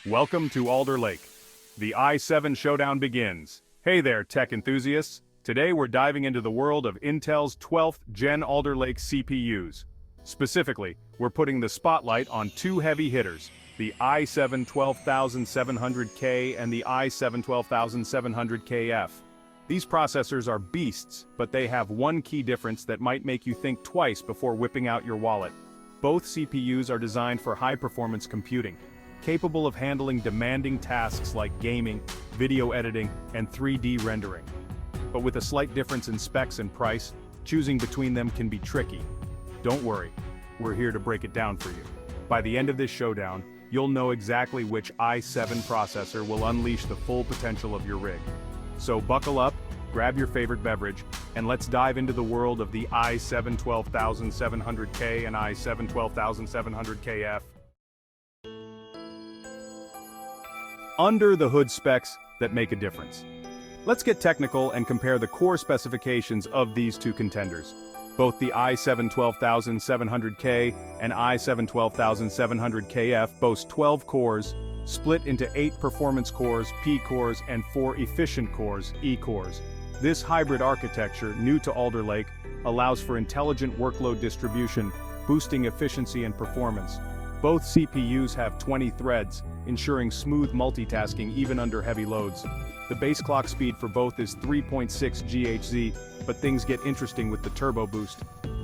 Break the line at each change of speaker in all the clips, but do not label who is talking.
Welcome to Alder Lake. The i7 showdown begins. Hey there, tech enthusiasts. Today we're diving into the world of Intel's 12th Gen Alder Lake CPUs. Specifically, we're putting the spotlight on two heavy hitters, the i7-12700K and the i7-12700KF. These processors are beasts, but they have one key difference that might make you think twice before whipping out your wallet. Both CPUs are designed for high-performance computing, capable of handling demanding tasks like gaming, video editing, and 3D rendering. But with a slight difference in specs and price, choosing between them can be tricky. Don't worry, we're here to break it down for you. By the end of this showdown, you'll know exactly which i7 processor will unleash the full potential of your rig. So buckle up, grab your favorite beverage, and let's dive into the world of the i7-12700K and i7-12700KF. Under the hood specs that make a difference. Let's get technical and compare the core specifications of these two contenders. Both the i7-12700K and i7-12700KF boast 12 cores, split into 8 performance cores, P cores, and 4 efficient cores, E cores. This hybrid architecture, new to Alder Lake, allows for intelligent workload distribution, boosting efficiency and performance. Both CPUs have 20 threads, ensuring smooth multitasking even under heavy loads. The base clock speed for both is 3.6 GHz, but things get interesting with the turbo boost.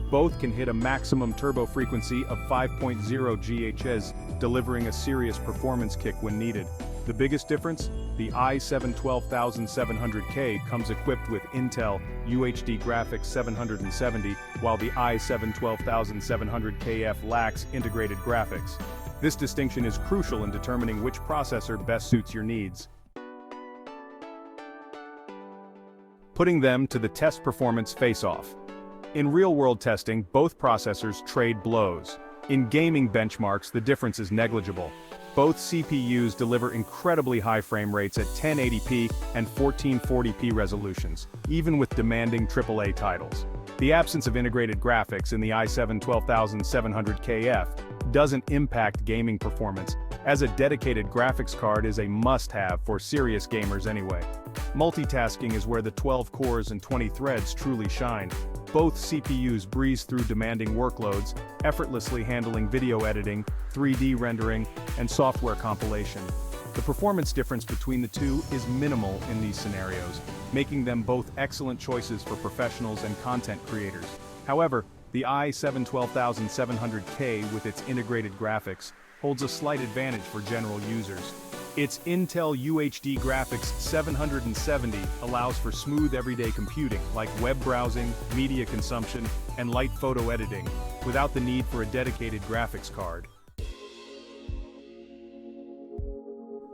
Both can hit a maximum turbo frequency of 5.0 GHz, delivering a serious performance kick when needed. The biggest difference? The i7-12700K comes equipped with Intel UHD Graphics 770, while the i7-12700KF lacks integrated graphics. This distinction is crucial in determining which processor best suits your needs. Putting them to the test performance face-off. In real-world testing, both processors trade blows. In gaming benchmarks, the difference is negligible. Both CPUs deliver incredibly high frame rates at 1080p and 1440p resolutions, even with demanding AAA titles. The absence of integrated graphics in the i7-12700KF doesn't impact gaming performance, as a dedicated graphics card is a must-have for serious gamers anyway. Multitasking is where the 12 cores and 20 threads truly shine. Both CPUs breeze through demanding workloads, effortlessly handling video editing, 3D rendering, and software compilation. The performance difference between the two is minimal in these scenarios, making them both excellent choices for professionals and content creators. However, the i7-12700K with its integrated graphics holds a slight advantage for general users. Its Intel UHD Graphics 770 allows for smooth everyday computing like web browsing, media consumption, and light photo editing, without the need for a dedicated graphics card.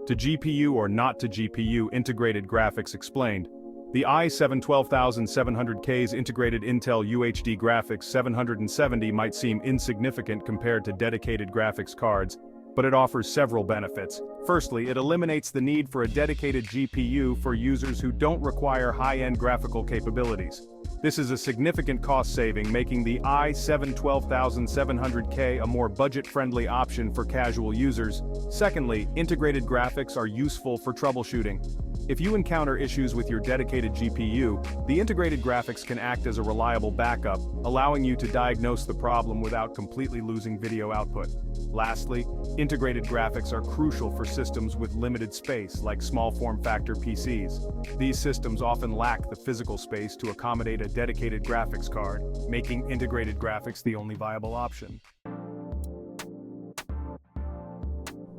To GPU or not to GPU integrated graphics explained. The i7-12700K's integrated Intel UHD Graphics 770 might seem insignificant compared to dedicated graphics cards, but it offers several benefits. Firstly, it eliminates the need for a dedicated GPU for users who don't require high-end graphical capabilities. This is a significant cost saving, making the i7-12700K a more budget-friendly option for casual users. Secondly, integrated graphics are useful for troubleshooting. If you encounter issues with your dedicated GPU, the integrated graphics can act as a reliable backup, allowing you to diagnose the problem without completely losing video output. Lastly, integrated graphics are crucial for systems with limited space, like small form-factor PCs. These systems often lack the physical space to accommodate a dedicated graphics card, making integrated graphics the only viable option.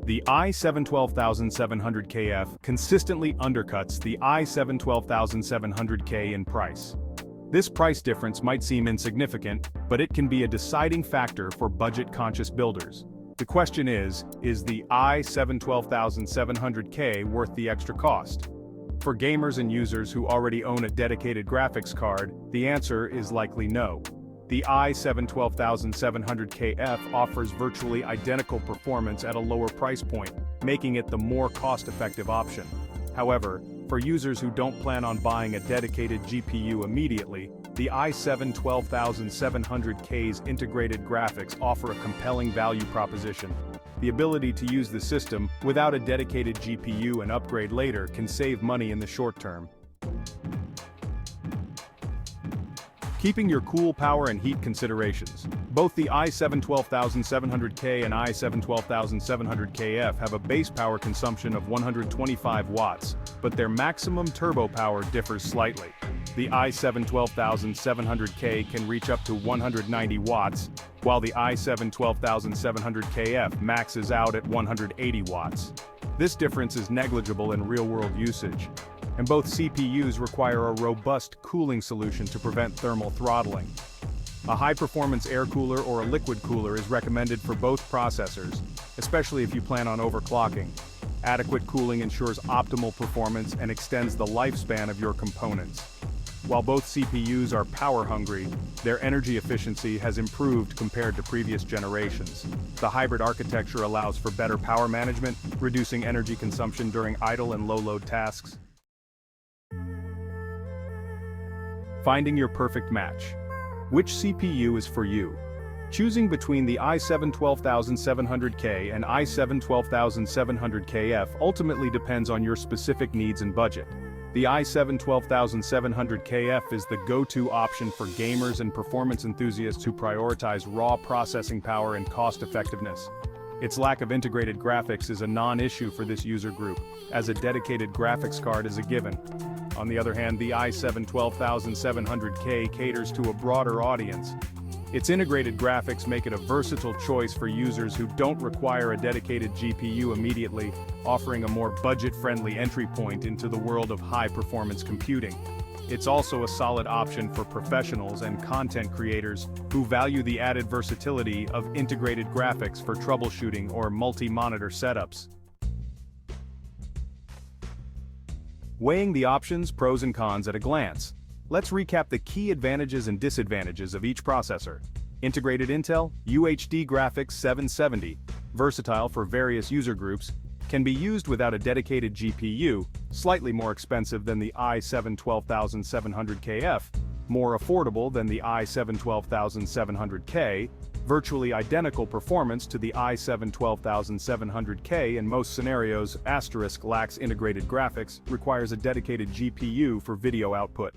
The i7-12700KF consistently undercuts the i7-12700K in price. This price difference might seem insignificant, but it can be a deciding factor for budget-conscious builders. The question is the i7-12700K worth the extra cost? For gamers and users who already own a dedicated graphics card, the answer is likely no. The i7-12700KF offers virtually identical performance at a lower price point, making it the more cost-effective option. However, for users who don't plan on buying a dedicated GPU immediately, the i7-12700K's integrated graphics offer a compelling value proposition. The ability to use the system without a dedicated GPU and upgrade later can save money in the short term. Keeping your cool power and heat considerations. Both the i7-12700K and i7-12700KF have a base power consumption of 125 watts, but their maximum turbo power differs slightly. The i7-12700K can reach up to 190 watts, while the i7-12700KF maxes out at 180 watts. This difference is negligible in real-world usage, and both CPUs require a robust cooling solution to prevent thermal throttling. A high-performance air cooler or a liquid cooler is recommended for both processors, especially if you plan on overclocking. Adequate cooling ensures optimal performance and extends the lifespan of your components. While both CPUs are power-hungry, their energy efficiency has improved compared to previous generations. The hybrid architecture allows for better power management, reducing energy consumption during idle and low-load tasks. Finding your perfect match. Which CPU is for you? Choosing between the i7-12700K and i7-12700KF ultimately depends on your specific needs and budget. The i7-12700KF is the go-to option for gamers and performance enthusiasts who prioritize raw processing power and cost-effectiveness. Its lack of integrated graphics is a non-issue for this user group, as a dedicated graphics card is a given. On the other hand, the i7-12700K caters to a broader audience. Its integrated graphics make it a versatile choice for users who don't require a dedicated GPU immediately, offering a more budget-friendly entry point into the world of high-performance computing. It's also a solid option for professionals and content creators who value the added versatility of integrated graphics for troubleshooting or multi-monitor setups. Weighing the options, pros and cons at a glance. Let's recap the key advantages and disadvantages of each processor. Integrated Intel, UHD graphics 770, versatile for various user groups, can be used without a dedicated GPU, slightly more expensive than the i7-12700KF, more affordable than the i7-12700K, virtually identical performance to the i7-12700K in most scenarios, * lacks integrated graphics, requires a dedicated GPU for video output.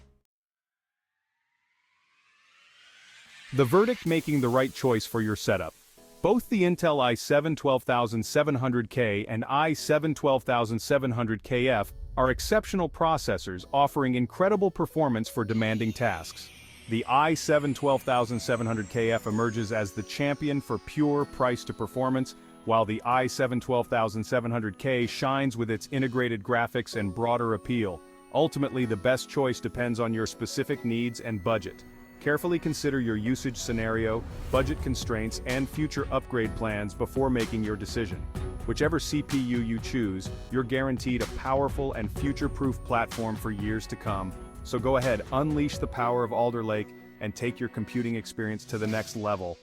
The verdict: making the right choice for your setup. Both the Intel i7-12700K and i7-12700KF are exceptional processors offering incredible performance for demanding tasks. The i7-12700KF emerges as the champion for pure price-to-performance, while the i7-12700K shines with its integrated graphics and broader appeal. Ultimately, the best choice depends on your specific needs and budget. Carefully consider your usage scenario, budget constraints, and future upgrade plans before making your decision. Whichever CPU you choose, you're guaranteed a powerful and future-proof platform for years to come. So go ahead, unleash the power of Alder Lake, and take your computing experience to the next level.